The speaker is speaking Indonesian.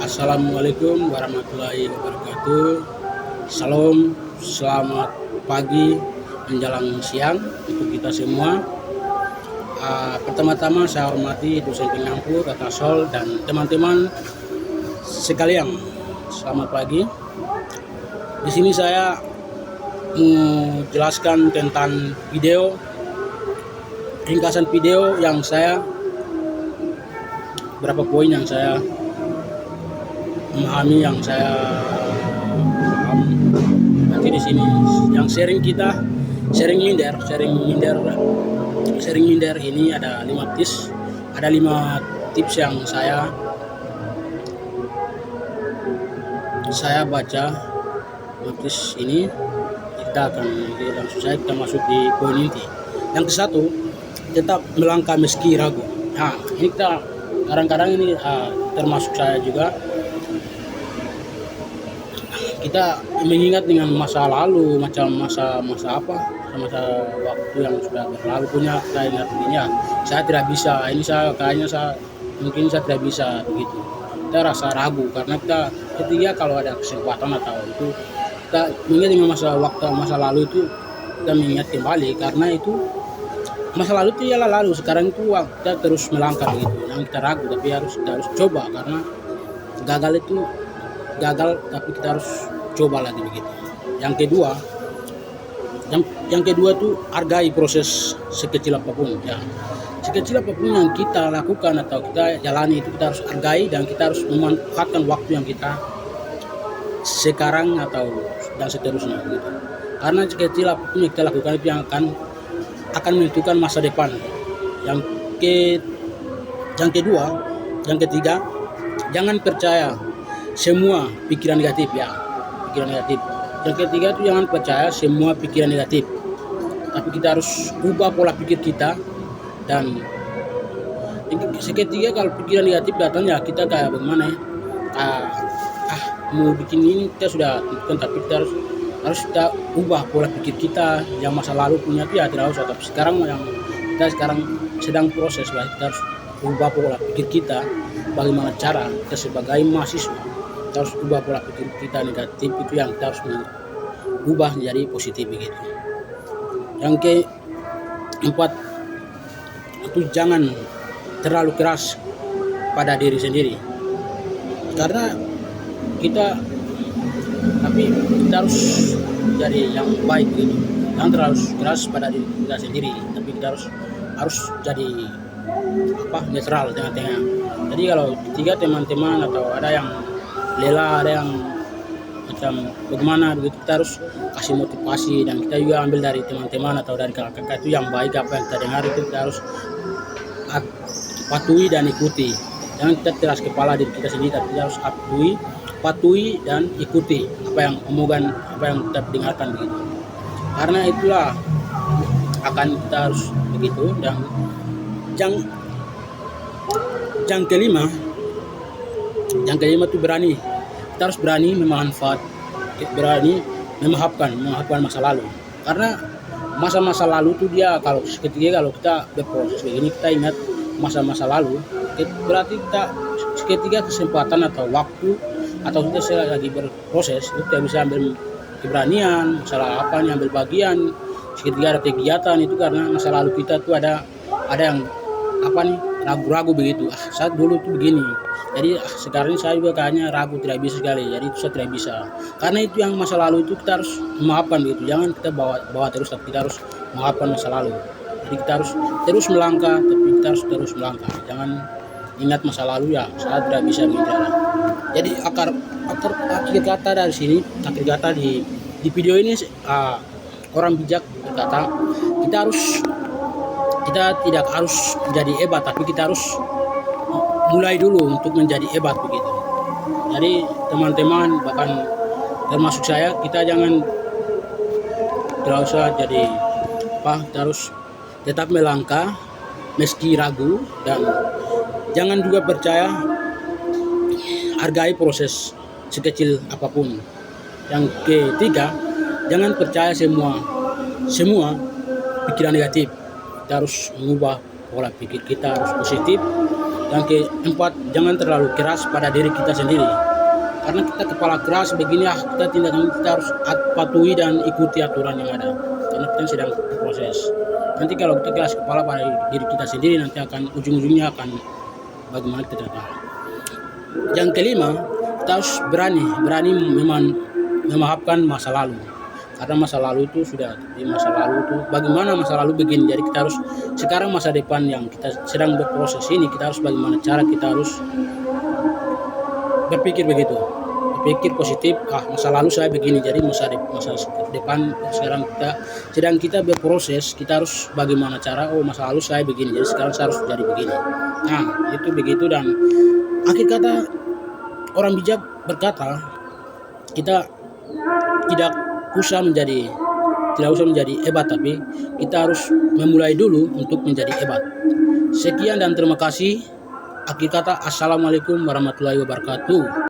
Assalamualaikum warahmatullahi wabarakatuh. Salam, selamat pagi menjelang siang untuk kita semua. Pertama-tama saya hormati dosen pengampu, Kak Sol, dan teman-teman sekalian. Selamat pagi. Di sini saya menjelaskan tentang ringkasan video yang saya berapa poin yang saya memahami, yang saya paham. Nanti di sini yang sharing minder ini ada 5 tips yang saya baca. Tips ini kita akan langsung saja kita masuk di poin inti. Yang ke satu, tetap melangkah meski ragu. Nah, ini kita kadang-kadang ini termasuk saya juga. Kita mengingat dengan masa lalu, masa waktu yang sudah berlalu punya kita ingat dirinya. Saya tidak bisa, mungkin saya tidak bisa begitu. Kita rasa ragu karena kita ketiga kalau ada kesempatan atau itu kita mengingat dengan masa lalu itu kita mengingat kembali, karena itu masa lalu itu ialah lalu. Sekarang itu kita terus melangkah begitu. Yang kita ragu tapi kita harus coba, karena gagal tapi kita harus coba lagi begitu. Yang kedua tuh hargai proses sekecil apapun ya. Sekecil apapun yang kita lakukan atau kita jalani itu kita harus hargai, dan kita harus memanfaatkan waktu yang kita sekarang dan seterusnya gitu. Karena sekecil apapun yang kita lakukan itu yang akan menentukan masa depan. Yang ketiga, jangan percaya semua pikiran negatif ya. Yang ketiga itu jangan percaya semua pikiran negatif, tapi kita harus ubah pola pikir kita. Dan yang ketiga, kalau pikiran negatif datang ya kita kayak bagaimana ya, mau bikin ini kita sudah tentukan, tapi kita harus kita ubah pola pikir kita. Yang masa lalu punya itu ya tidak usah, tapi sekarang yang kita sekarang sedang proses lah, kita harus ubah pola pikir kita. Bagaimana cara kita sebagai mahasiswa, kita harus ubah pola pikir kita negatif itu yang kita harus ubah menjadi positif begitu. Yang keempat itu jangan terlalu keras pada diri sendiri, karena kita harus jadi yang baik begitu. Jangan terlalu keras pada diri kita sendiri, tapi kita harus jadi netral, tengah-tengah. Jadi kalau tiga teman-teman atau ada yang lelah, ada yang macam bagaimana begitu, kita harus kasih motivasi, dan kita juga ambil dari teman-teman atau dari kakak-kakak itu yang baik, apa yang kita dengar itu kita harus patuhi dan ikuti. Jangan kita keras kepala diri kita sendiri, tapi kita harus patuhi dan ikuti apa yang kita dengarkan begitu. Karena itulah akan kita harus begitu. Dan yang kelima itu berani. Kita harus berani memaafkan masa lalu. Karena masa-masa lalu itu dia kalau kita berproses begini, kita ingat masa-masa lalu, berarti kita seketika kesempatan atau waktu atau kita lagi berproses itu kita bisa ambil keberanian, masalah apa nih ambil bagian. Seketika ada kegiatan itu karena masa lalu kita tuh ada yang ragu-ragu begitu. Saat dulu tuh begini, jadi sekarang saya juga kayaknya ragu, tidak bisa sekali. Jadi itu saya tidak bisa, karena itu yang masa lalu itu kita harus memaafkan begitu. Jangan kita bawa terus, tapi kita harus memaafkan masa lalu. Jadi kita harus terus melangkah, tapi kita harus terus melangkah. Jangan ingat masa lalu ya, saya tidak bisa berjalan. Jadi akhir kata dari sini, akhir kata di video ini orang bijak berkata, kita tidak harus menjadi hebat, tapi kita harus mulai dulu untuk menjadi hebat begitu. Jadi teman-teman, bahkan termasuk saya, kita jangan terus jadi kita harus tetap melangkah meski ragu, dan jangan juga percaya, hargai proses sekecil apapun. Yang ketiga, jangan percaya semua pikiran negatif. Kita harus mengubah pola pikir kita, harus positif. Yang keempat, jangan terlalu keras pada diri kita sendiri. Karena kita kepala keras begini, kita harus patuhi dan ikuti aturan yang ada. Karena kita sedang proses. Nanti kalau kita keras kepala pada diri kita sendiri, nanti akan ujung-ujungnya akan bagaimana kita tahu. Yang kelima, kita harus berani memaafkan masa lalu. Karena masa lalu itu sudah di masa lalu itu, bagaimana masa lalu begini. Jadi kita harus sekarang masa depan yang kita sedang berproses ini, kita harus bagaimana cara kita harus berpikir begitu, berpikir positif. Masa lalu saya begini, jadi masa depan sekarang sedang kita berproses, kita harus bagaimana cara, masa lalu saya begini, jadi sekarang saya harus jadi begini. Nah itu begitu. Dan akhir kata orang bijak berkata, kita tidak usah menjadi hebat, tapi kita harus memulai dulu untuk menjadi hebat. Sekian dan terima kasih. Akhir kata, assalamualaikum warahmatullahi wabarakatuh.